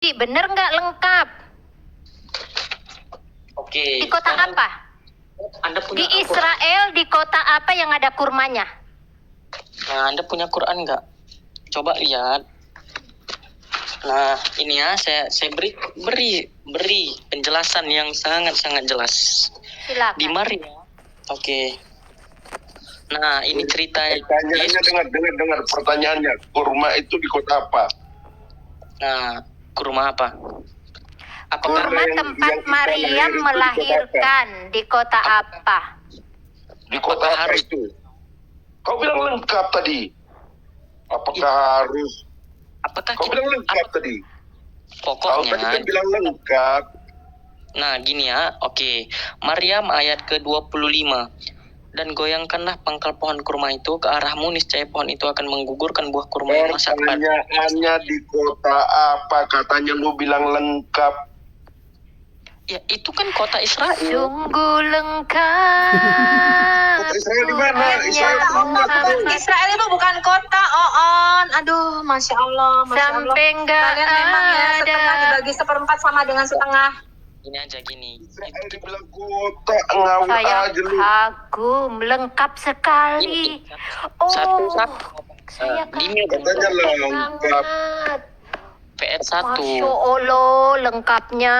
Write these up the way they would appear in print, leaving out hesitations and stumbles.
Bener nggak lengkap? Oke. Di kota apa? Anda punya Di Israel, di kota apa yang ada kurmanya? Nah, Anda punya Quran nggak? Coba lihat. Nah, ini ya, saya beri penjelasan yang sangat jelas. Silakan. Di Maria. Oke. Nah, ini ceritanya. Pertanyaannya dengar pertanyaannya. Kurma itu di kota apa? Nah, kurma apa? Apakah Kurma tempat Maryam melahirkan di kota apa? Di kota apa harus itu? Kau bilang lengkap tadi. Apakah harus? Apakah Kau bilang lengkap tadi. Kau tadi pokoknya kan bilang lengkap. Nah, gini ya. Oke. Maryam ayat ke-25. Dan goyangkanlah pangkal pohon kurma itu ke arahmu, niscaya pohon itu akan menggugurkan buah kurma yang masak. Pertanyaannya di kota apa? Katanya lu bilang lengkap. Ya, itu kan kota Israel. Sungguh lengkap. Kota Israel di mana? Israel itu bukan kota, On. Aduh, Masya Allah. Sampai nggak Kalian memang ya setengah ada. dibagi seperempat sama dengan setengah. Ini aja gini. Israel dibilang kota ngawur Saya aja lu. kagum, lengkap sekali. Satu. Saya Ini katanya lengkap. banget. PS1. Masya Allah, lengkapnya.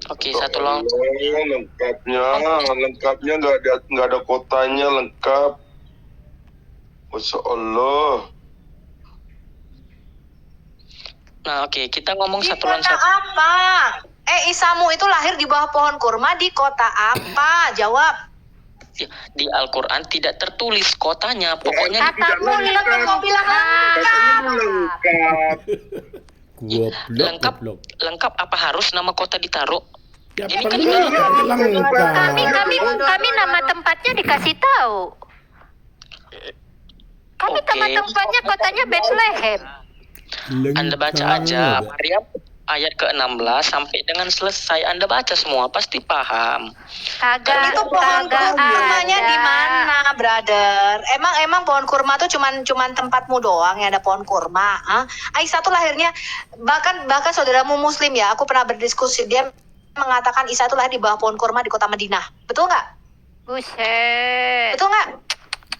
Oke, satu long. Lengkapnya nggak ada kotanya, lengkap. Masya Allah. Nah, oke, kita ngomong Di satu lawan kota satu. apa? Isamu itu lahir di bawah pohon kurma di kota apa? Jawab. Ya, di Al-Quran tidak tertulis kotanya. Pokoknya Katamu Kau bilang Lengkap. lengkap. Lengkap apa harus nama kota ditaruh? Ya Ini kan kami nama tempatnya dikasih tahu. Kami Oke. nama tempatnya kotanya Bethlehem. Anda baca aja Maryam ayat ke-16 sampai dengan selesai. Anda baca semua pasti paham. Kagak. Itu pohon kurmanya di mana, brother? Emang pohon kurma tuh cuman tempatmu doang yang ada pohon kurma? Aisyah tuh lahirnya bahkan saudaramu Muslim ya. Aku pernah berdiskusi, dia mengatakan Isa tuh lahir di bawah pohon kurma di kota Madinah. Betul nggak? Buset. Betul nggak?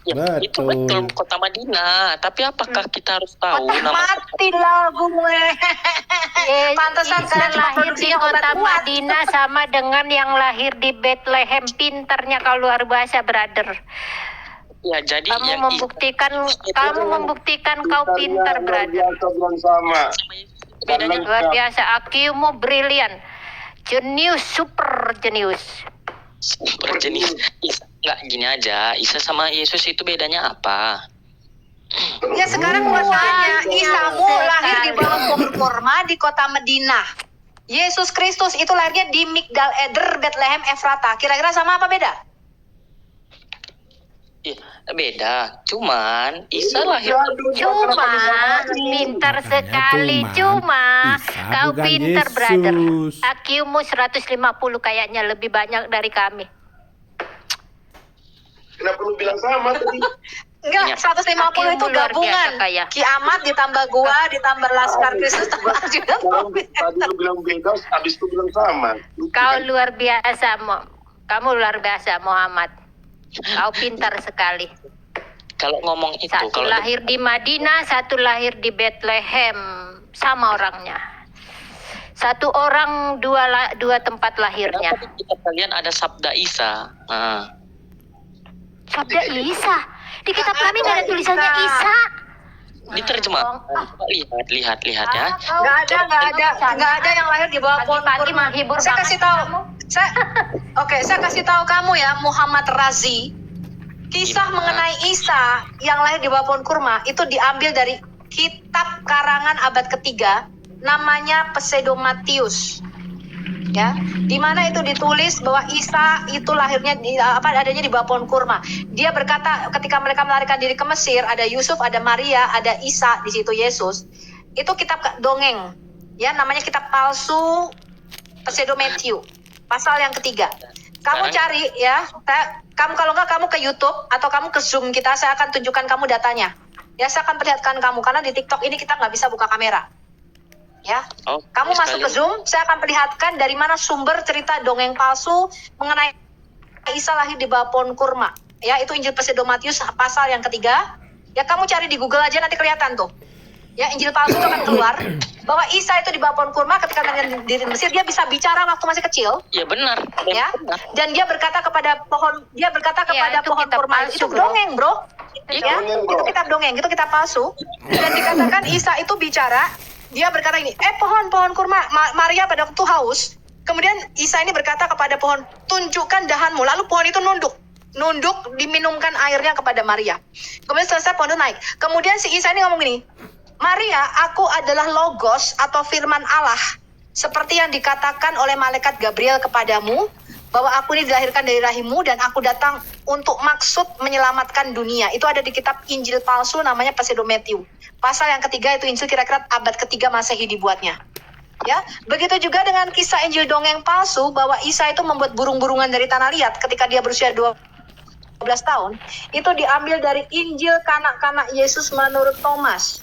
Ya, itu betul kota Madinah. Tapi apakah kita harus tahu Otak nama? mati lah gue. Pantesan Isa kalian cuma lahir di produksinya obat kota kuat. Madinah sama dengan yang lahir di Bethlehem. Pinternya kau luar biasa, brother. Ya, jadi Kamu membuktikan kau pintar, brother. Sama. bedanya Luar biasa, IQ-mu brilian. Jenius, super jenius. super jenis. Nggak gini aja. Isa sama Yesus itu bedanya apa? Ya sekarang gua tanya, Isamu lahir di bawah pohon kurma di kota Madinah. Yesus Kristus itu lahirnya di Migdal Eder, Bethlehem, Efrata. Kira-kira sama apa beda? Ya, beda. Cuman Isa lahir. Cuma pintar sekali, cuma kau pintar, brother. IQ-mu 150 kayaknya lebih banyak dari kami. Kenapa lu bilang sama tadi? Enggak, 150 itu Akimu luar gabungan. biasa kaya. Kiamat ditambah gua, ditambah Laskar Kristus, tambah ajudan. Tadi lu bilang beda, habis itu bilang sama. Kau luar biasa, kamu luar biasa, Muhammad. Kau pintar sekali. Kalau ngomong itu, Satu kalau lahir di Madinah, satu lahir di Bethlehem, sama orangnya. Satu orang dua tempat lahirnya. kenapa di kitab kalian ada sabda Isa? Nah, Sabda Isa. Di kitab kami nggak ada tulisannya Isa. diterjemah. Coba lihat ya. Nggak ada yang lahir di bawah pohon Pagi-pagi kurma. menghibur Saya banget kasih tahu. kamu. Saya kasih tahu kamu ya, Muhammad Razi. Kisah Gimana? mengenai Isa yang lahir di bawah pohon kurma itu diambil dari kitab karangan abad ketiga, namanya Pseudomatius. Ya, di mana itu ditulis bahwa Isa itu lahirnya adanya di bawah pohon kurma. Dia berkata ketika mereka melarikan diri ke Mesir, ada Yusuf, ada Maria, ada Isa, di situ Yesus. Itu kitab dongeng, ya namanya kitab palsu Pseudomatius, pasal yang ketiga. Kamu cari ya, kamu kalau nggak kamu ke YouTube atau kamu ke Zoom kita, saya akan tunjukkan kamu datanya. Ya, saya akan perlihatkan kamu karena di TikTok ini kita nggak bisa buka kamera. Ya, Oh, kamu masuk ke sekali. Zoom, saya akan perlihatkan dari mana sumber cerita dongeng palsu mengenai Isa lahir di bawah pohon kurma. Ya, itu Injil Pseudo-Matius pasal yang ketiga. Ya, kamu cari di Google aja nanti kelihatan tuh. Ya, Injil palsu itu akan keluar bahwa Isa itu di bawah pohon kurma ketika di Mesir, dia bisa bicara waktu masih kecil. Ya benar. Ya, dan dia berkata kepada pohon, itu pohon kitab kurma palsu, itu bro. dongeng, bro. Itu Ya, dongeng, bro. itu kitab dongeng, itu kitab palsu. Dan dikatakan Isa itu bicara, dia berkata ini, pohon kurma, Maria pada waktu haus. Kemudian Isa ini berkata kepada pohon, tunjukkan dahanmu. Lalu pohon itu nunduk diminumkan airnya kepada Maria. Kemudian selesai pohon itu naik. Kemudian si Isa ini ngomong gini, Maria, aku adalah logos atau firman Allah, seperti yang dikatakan oleh malaikat Gabriel kepadamu, bahwa aku ini dilahirkan dari rahimmu dan aku datang untuk maksud menyelamatkan dunia. Itu ada di kitab Injil palsu namanya Pseudo-Matius. Pasal yang ketiga itu Injil kira-kira abad ketiga Masehi dibuatnya. Ya, begitu juga dengan kisah Injil dongeng palsu bahwa Isa itu membuat burung-burungan dari tanah liat ketika dia berusia 12 tahun. Itu diambil dari Injil kanak-kanak Yesus menurut Thomas.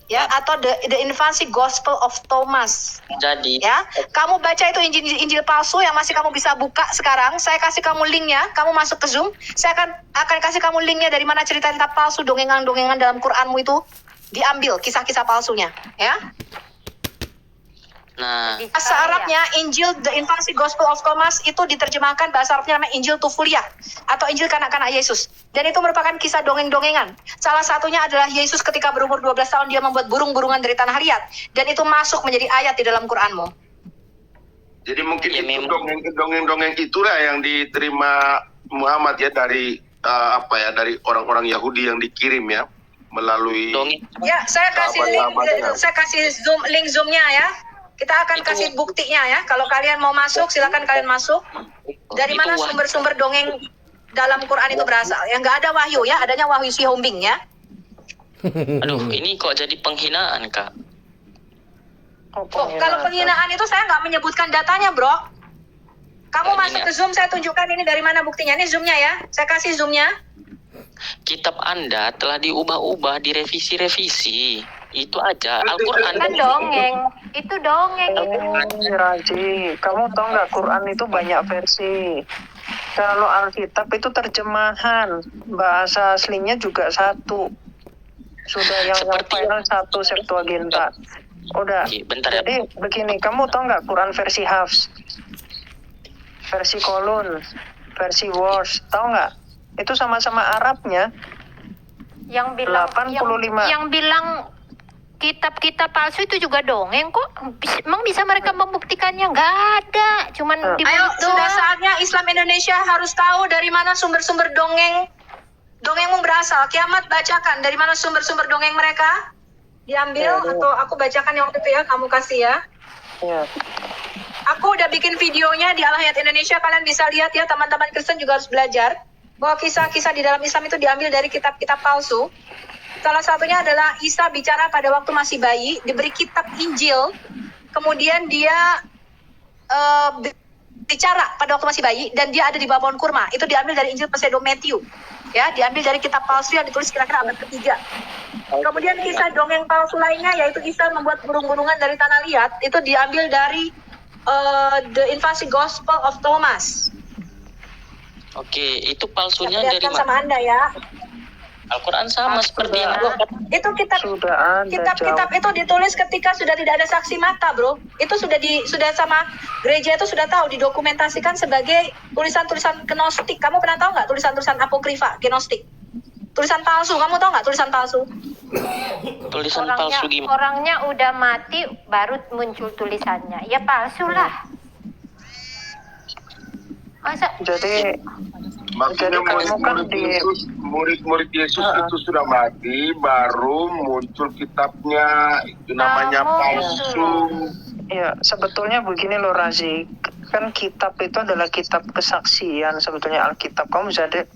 Ya, atau the infancy gospel of Thomas. Jadi Ya, kamu baca itu Injil palsu yang masih kamu bisa buka sekarang. Saya kasih kamu linknya, kamu masuk ke Zoom. Saya akan kasih kamu linknya dari mana cerita-cerita palsu, dongengan-dongengan dalam Quranmu itu diambil kisah-kisah palsunya. Ya, nah, bahasa Arabnya Injil the infancy gospel of Thomas itu diterjemahkan bahasa Arabnya namanya Injil Tufuliah atau Injil kanak-kanak Yesus. Dan itu merupakan kisah dongeng-dongengan. Salah satunya adalah Yesus ketika berumur 12 tahun dia membuat burung-burungan dari tanah liat dan itu masuk menjadi ayat di dalam Quranmu. Jadi mungkin Ya, itu memang. dongeng-dongeng itulah yang diterima Muhammad ya dari dari orang-orang Yahudi yang dikirim ya melalui dongeng Ya, saya kasih link Zoom-nya ya. Kita akan Itu- kasih buktinya ya. Kalau kalian mau masuk, silakan kalian masuk. Dari Itu mana wah- sumber-sumber dongeng dalam Quran itu berasal? Yang nggak ada wahyu ya, adanya wahyu si Hombing ya. Aduh, ini kok jadi penghinaan, Kak? Kalau penghinaan itu saya nggak menyebutkan datanya, bro. Kamu Penghinaan. masuk ke Zoom, saya tunjukkan ini dari mana buktinya. Ini Zoom-nya ya. Saya kasih Zoom-nya. Kitab Anda telah diubah-ubah, direvisi-revisi. Itu aja. Al-Quran Kan dongeng. Itu dongeng itu. Raji, kamu tahu nggak Quran itu banyak versi. Kalau Alkitab itu terjemahan, bahasa aslinya juga satu. Sudah yang Seperti- file satu Septuaginta. Udah. Oke, bentar ya. Jadi begini, kamu tahu nggak Quran versi Hafs, versi Kolun, versi Wars, tahu nggak? Itu sama-sama Arabnya. Yang bilang 85. yang bilang kitab-kitab palsu itu juga dongeng kok. Emang bisa mereka membuktikannya? Nggak ada. Cuman di Ayo, mulut sudah doang. saatnya Islam Indonesia harus tahu dari mana sumber-sumber dongengmu berasal. Kiamat bacakan dari mana sumber-sumber dongeng mereka diambil Ya, atau aku bacakan yang waktu itu ya, kamu kasih ya. Ya. Aku udah bikin videonya di Al-Hayat Indonesia, kalian bisa lihat ya, teman-teman Kristen juga harus belajar bahwa kisah-kisah di dalam Islam itu diambil dari kitab-kitab palsu. Salah satunya adalah Isa bicara pada waktu masih bayi, diberi kitab Injil, kemudian dia bicara pada waktu masih bayi, dan dia ada di bawah pohon kurma. Itu diambil dari Injil Pseudo-Matius, ya, diambil dari kitab palsu yang ditulis kira-kira abad ketiga. Kemudian kisah dongeng palsu lainnya yaitu Isa membuat burung-burungan dari tanah liat, itu diambil dari The Infancy Gospel of Thomas. Oke, itu Saya palsunya dari perlihatkan sama mana? Anda ya. Al-Quran sama seperti yang Sudah. Itu Sudah ada kitab-kitab itu ditulis ketika sudah tidak ada saksi mata, bro. Itu sudah sama gereja itu sudah tahu, didokumentasikan sebagai tulisan-tulisan gnostik. Kamu pernah tahu nggak tulisan-tulisan apokrifa gnostik? Tulisan palsu, kamu tahu nggak tulisan palsu? tulisan palsu gimana? Orangnya udah mati baru muncul tulisannya. Ya palsu lah. Masa Jadi Maksudnya Jadi kamu kan murid-murid Yesus itu sudah mati, baru muncul kitabnya, itu namanya Kamu palsu. ya sebetulnya begini loh Razi, kan kitab itu adalah kitab kesaksian sebetulnya Alkitab. Kamu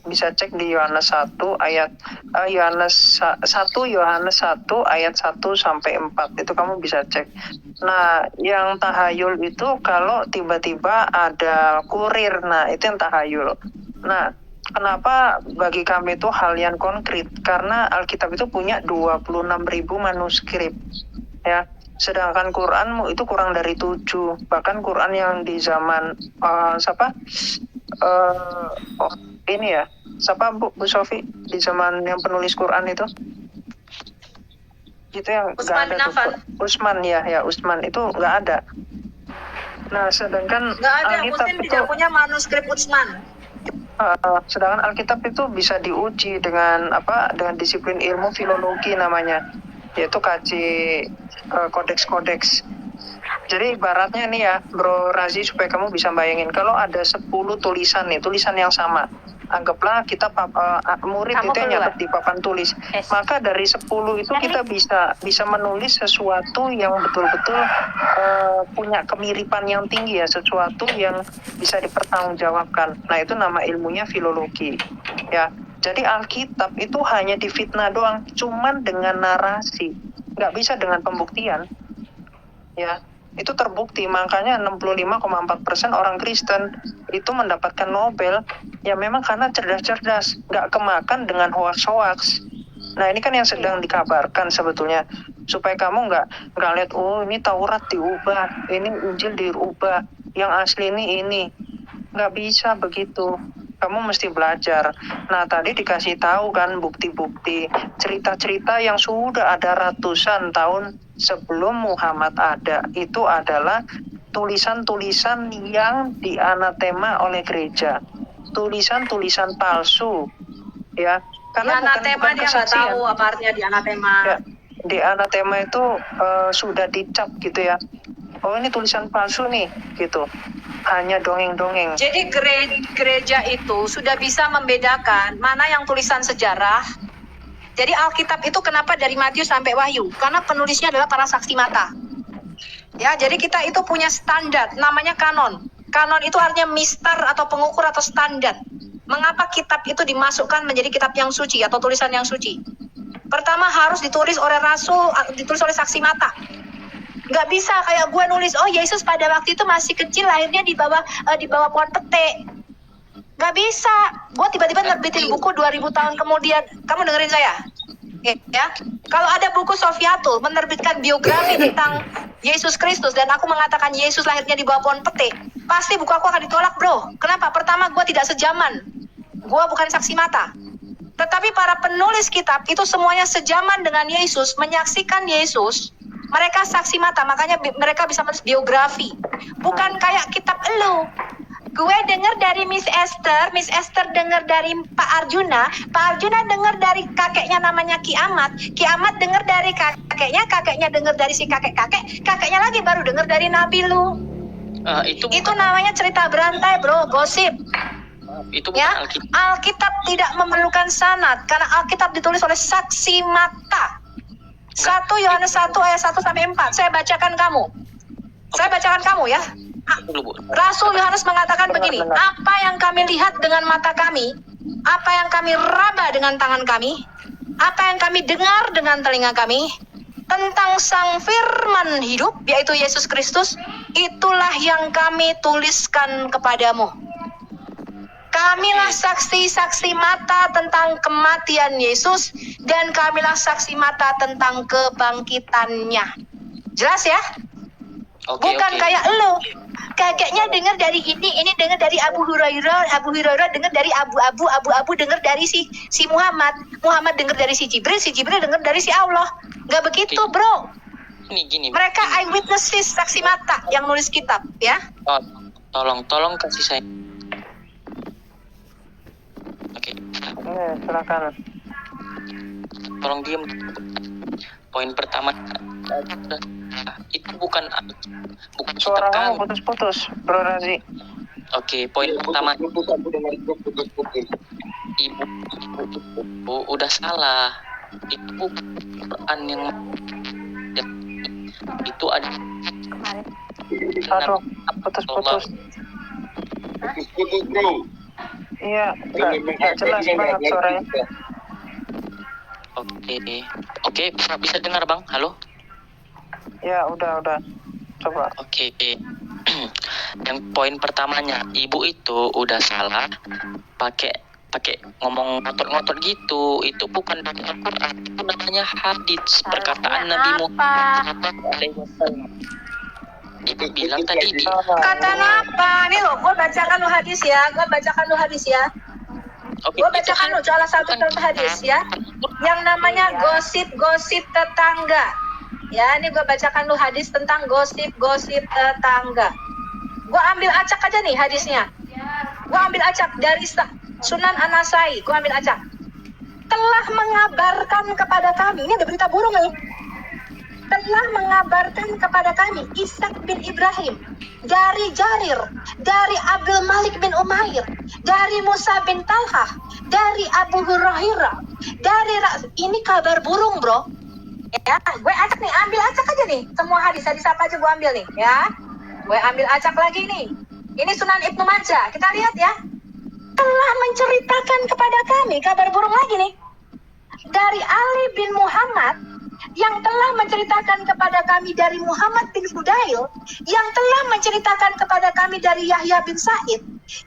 bisa cek di Yohanes 1 ayat Yohanes 1 ayat 1 sampai 4 itu kamu bisa cek. Nah, yang tahayul itu kalau tiba-tiba ada kurir, nah itu yang tahayul. Nah, kenapa bagi kami itu hal yang konkret? Karena Alkitab itu punya 26.000 manuskrip, ya. Sedangkan Quran itu kurang dari 7. Bahkan Quran yang di zaman ini ya, siapa Bu Sofi di zaman yang penulis Quran itu yang nggak Utsman ada bin Affan. tuh. Utsman itu nggak ada. Nah, sedangkan Nggak ada, Alkitab Muslim itu tidak punya manuskrip Utsman. sedangkan Alkitab itu bisa diuji dengan dengan disiplin ilmu filologi namanya, yaitu kaji kodeks-kodeks. Jadi ibaratnya nih ya Bro Razi, supaya kamu bisa bayangin, kalau ada 10 tulisan yang sama, anggaplah kita murid Kamu itu yang keluar. nyatet di papan tulis, Yes. maka dari 10 itu kita bisa menulis sesuatu yang betul-betul punya kemiripan yang tinggi ya, sesuatu yang bisa dipertanggungjawabkan. Nah, itu nama ilmunya filologi ya. Jadi Alkitab itu hanya difitnah doang, cuman dengan narasi, nggak bisa dengan pembuktian ya. Itu terbukti, makanya 65,4% orang Kristen itu mendapatkan Nobel ya memang karena cerdas-cerdas, nggak kemakan dengan hoax-hoax. Nah, ini kan yang sedang dikabarkan sebetulnya, supaya kamu nggak lihat, oh ini Taurat diubah, ini Injil diubah, yang asli ini. Nggak bisa begitu. Kamu mesti belajar. Nah, tadi dikasih tahu kan bukti-bukti, cerita-cerita yang sudah ada ratusan tahun sebelum Muhammad ada. Itu adalah tulisan-tulisan yang dianatema oleh gereja. Tulisan-tulisan palsu. Ya, Di karena anatema bukan dia nggak kesaksian. tahu apa artinya di anatema. Ya, di anatema itu sudah dicap gitu ya. Oh, ini tulisan palsu nih, gitu. Hanya dongeng-dongeng. Jadi gereja itu sudah bisa membedakan mana yang tulisan sejarah. Jadi Alkitab itu kenapa dari Matius sampai Wahyu? Karena penulisnya adalah para saksi mata. Ya, jadi kita itu punya standar, namanya kanon. Kanon itu artinya mister atau pengukur atau standar. Mengapa kitab itu dimasukkan menjadi kitab yang suci atau tulisan yang suci? Pertama harus ditulis oleh rasul, ditulis oleh saksi mata. Nggak bisa kayak gue nulis, oh Yesus pada waktu itu masih kecil, lahirnya di bawah pohon pete. Nggak bisa. Gue tiba-tiba nerbitin buku 2000 tahun kemudian. Kamu dengerin saya? Ya. Kalau ada buku Sofiatul menerbitkan biografi tentang Yesus Kristus dan aku mengatakan Yesus lahirnya di bawah pohon pete, pasti buku aku akan ditolak, bro. Kenapa? Pertama, gue tidak sejaman. Gue bukan saksi mata. Tetapi para penulis kitab itu semuanya sejaman dengan Yesus, menyaksikan Yesus. Mereka saksi mata, makanya mereka bisa menulis biografi. Bukan kayak kitab elu. Gue dengar dari Miss Esther dengar dari Pak Arjuna dengar dari kakeknya namanya Kiamat dengar dari kakeknya dengar dari si kakeknya lagi baru dengar dari Nabi lu. Itu namanya cerita berantai, bro, gosip. Itu bukan Ya, Alkitab tidak memerlukan sanad karena Alkitab ditulis oleh saksi mata. 1 Yohanes 1 ayat 1 sampai 4. Saya bacakan kamu ya. dulu, Bu. Rasul Yohanes mengatakan begini, apa yang kami lihat dengan mata kami, apa yang kami raba dengan tangan kami, apa yang kami dengar dengan telinga kami, tentang Sang Firman hidup, yaitu Yesus Kristus, itulah yang kami tuliskan kepadamu. Kamilah saksi-saksi mata tentang kematian Yesus dan kamilah saksi mata tentang kebangkitannya. Jelas ya? Bukan kayak elu. Kakeknya dengar dari ini dengar dari Abu Hurairah dengar dari Abu dengar dari si Muhammad dengar dari si Jibril dengar dari si Allah. Nggak begitu, bro. Gini. Mereka eyewitnesses, saksi mata yang nulis kitab, ya. Tolong kasih saya. Oke. Silakan. Tolong diam. Poin pertama itu bukan Suara kitab kamu kami. putus-putus, Bro Razi. Oke, poin pertama. Ibu udah salah. Itu bukan Quran yang itu ada. Aduh, putus-putus. Putus, bro. Iya, nggak jelas banget suaranya. Oke, bisa dengar, Bang? Halo? Ya, udah. Coba. Oke. Yang poin pertamanya, ibu itu udah salah pakai pakai ngomong ngotot-ngotot gitu. Itu bukan dari Al-Quran, itu namanya hadits, perkataan Nabi Muhammad. Ibu bilang tadi di Kata apa? Nih lo, gue bacakan lu hadis ya. Oke, Gue itu bacakan lu salah satu contoh hadis ya. Yang namanya gosip-gosip tetangga. Ya, ini gue bacakan lu hadis tentang gosip-gosip tetangga. Gue ambil acak aja nih hadisnya. Gue ambil acak dari Sunan An-Nasai. Gue ambil acak. Telah mengabarkan kepada kami. Ini ada berita burung nih. Telah mengabarkan kepada kami Ishaq bin Ibrahim dari Jarir, dari Abdul Malik bin Umair, dari Musa bin Talhah, dari Abu Hurairah, dari ini kabar burung, bro. Ya, gue acak nih, ambil acak aja nih. Semua hadis apa aja gue ambil nih, ya. Gue ambil acak lagi nih. Ini Sunan Ibnu Majah. Kita lihat ya. Telah menceritakan kepada kami kabar burung lagi nih. Dari Ali bin Muhammad yang telah menceritakan kepada kami dari Muhammad bin Fudail, yang telah menceritakan kepada kami dari Yahya bin Sa'id,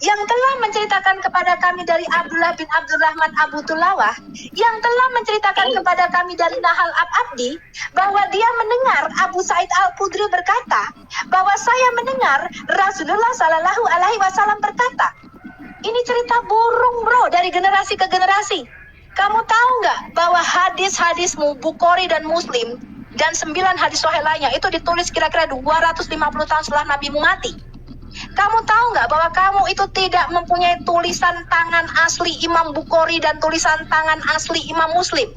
yang telah menceritakan kepada kami dari Abdullah bin Abdurrahman Abu Tulawah, yang telah menceritakan kepada kami dari Nahal Abdi, bahwa dia mendengar Abu Sa'id Al-Khudri berkata, bahwa saya mendengar Rasulullah Shallallahu Alaihi Wasallam berkata. Ini cerita burung, bro, dari generasi ke generasi. Kamu tahu nggak bahwa hadis-hadismu Bukhari dan Muslim dan 9 hadis sahih lainnya itu ditulis kira-kira 250 tahun setelah Nabimu mati? Kamu tahu nggak bahwa kamu itu tidak mempunyai tulisan tangan asli Imam Bukhari dan tulisan tangan asli Imam Muslim?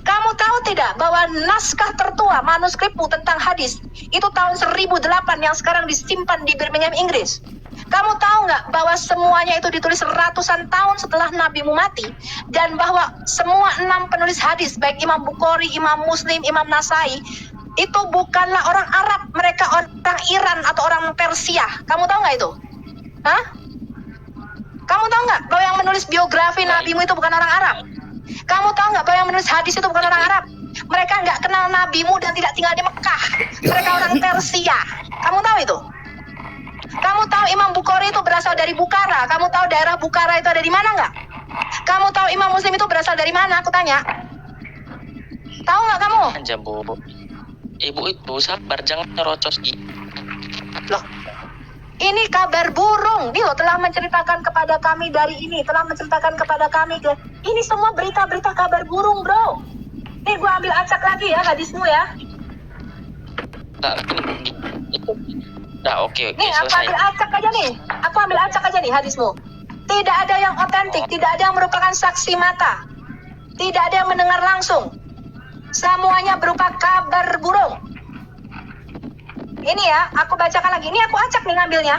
Kamu tahu tidak bahwa naskah tertua manuskripmu tentang hadis itu tahun 1008 yang sekarang disimpan di Birmingham, Inggris? Kamu tahu nggak bahwa semuanya itu ditulis ratusan tahun setelah Nabimu mati, dan bahwa semua 6 penulis hadis baik Imam Bukhari, Imam Muslim, Imam Nasai itu bukanlah orang Arab, mereka orang Iran atau orang Persia. Kamu tahu nggak itu? Hah? Kamu tahu nggak bahwa yang menulis biografi Nabimu itu bukan orang Arab? Kamu tahu nggak bahwa yang menulis hadis itu bukan orang Arab? Mereka nggak kenal Nabimu dan tidak tinggal di Mekah. Mereka orang Persia. Kamu tahu itu? Kamu tahu Imam Bukhari itu berasal dari Bukhara? Kamu tahu daerah Bukhara itu ada di mana nggak? Kamu tahu Imam Muslim itu berasal dari mana? Aku tanya. Tahu nggak kamu? aja, Bu. Ibu itu sabar, jangan nyerocos gitu. Loh, ini kabar burung. Nih loh, telah menceritakan kepada kami dari ini, telah menceritakan kepada kami. Ini semua berita-berita kabar burung, bro. Nih gue ambil acak lagi ya hadismu ya. Nah, oke, Nih aku selesai. ambil acak aja nih. Aku ambil acak aja nih hadismu. Tidak ada yang otentik, tidak ada yang merupakan saksi mata. Tidak ada yang mendengar langsung. Semuanya berupa kabar burung. Ini ya, aku bacakan lagi. Ini aku acak nih ngambilnya.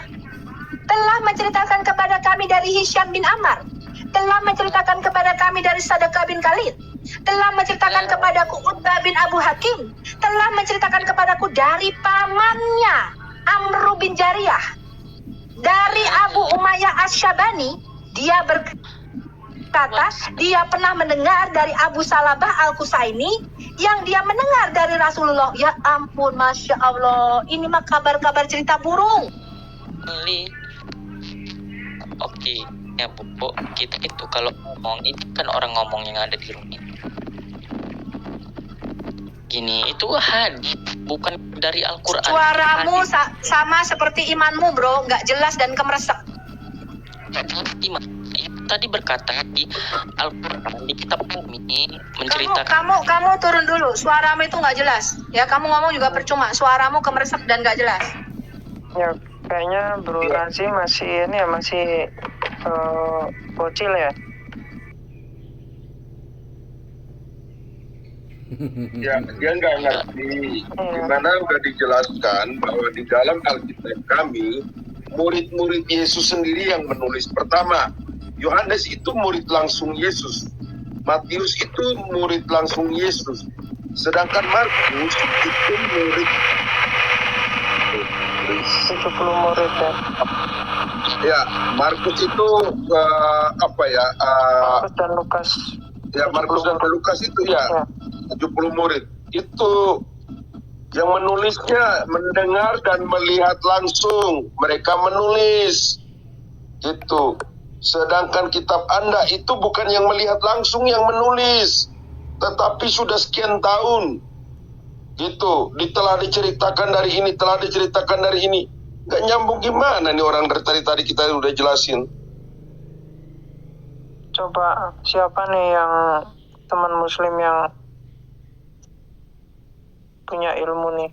Telah menceritakan kepada kami dari Hisham bin Ammar. Telah menceritakan kepada kami dari Sadaqah bin Khalid. Telah menceritakan kepadaku Utbah bin Abu Hakim. Telah menceritakan kepadaku dari pamannya Amru bin Jariyah, dari Abu Umayyah Asy-Syabani, dia berkata dia pernah mendengar dari Abu Salabah Al-Kusaini yang dia mendengar dari Rasulullah. Ya ampun, Masya Allah, ini mah kabar-kabar cerita burung. Oke, ya Bu, kita itu kalau ngomong itu kan orang ngomong yang ada di rumah. Gini, itu hadis, bukan dari Al-Quran. Suaramu sama seperti imanmu, bro, nggak jelas dan kemeresek. Iman tadi berkata di Al-Quran, di kitab kami menceritakan. Kamu turun dulu, suaramu itu nggak jelas. Ya, kamu ngomong juga percuma, suaramu kemeresek dan nggak jelas. Ya, kayaknya Bro Razi masih ini ya, masih bocil ya. Ya, dia nggak ngerti. Dimana udah dijelaskan bahwa di dalam Alkitab kami, murid-murid Yesus sendiri yang menulis. Pertama, Yohanes itu murid langsung Yesus. Matius itu murid langsung Yesus. Sedangkan Markus itu murid 70 murid ya. Ya, Markus itu Markus dan Lukas. Ya, Markus dan Lukas itu ya 70 murid. Itu yang menulisnya mendengar dan melihat langsung. Mereka menulis. Itu. Sedangkan kitab Anda itu bukan yang melihat langsung yang menulis, tetapi sudah sekian tahun. Gitu, telah diceritakan dari ini, telah diceritakan dari ini. Gak nyambung gimana nih orang dari tadi kita udah jelasin. Coba siapa nih yang teman muslim yang punya ilmu nih?